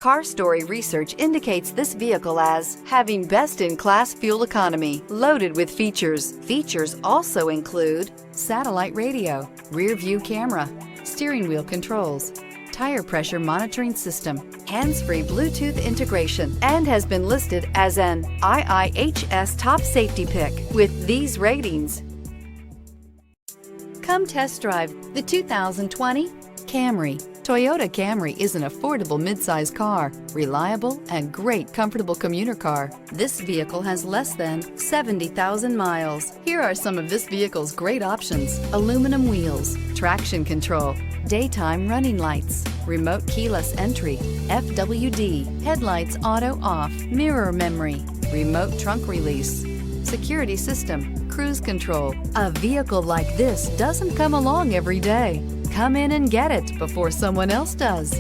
Car Story research indicates this vehicle as having best-in-class fuel economy, loaded with features. Features also include satellite radio, rear-view camera, steering wheel controls, tire pressure monitoring system, hands-free Bluetooth integration, and has been listed as an IIHS top safety pick with these ratings. Come test drive the 2020 Camry. Toyota Camry is an affordable midsize car, reliable and great comfortable commuter car. This vehicle has less than 70,000 miles. Here are some of this vehicle's great options: aluminum wheels, traction control, daytime running lights, remote keyless entry, FWD, headlights auto off, mirror memory, remote trunk release, security system, cruise control. A vehicle like this doesn't come along every day. Come in and get it before someone else does.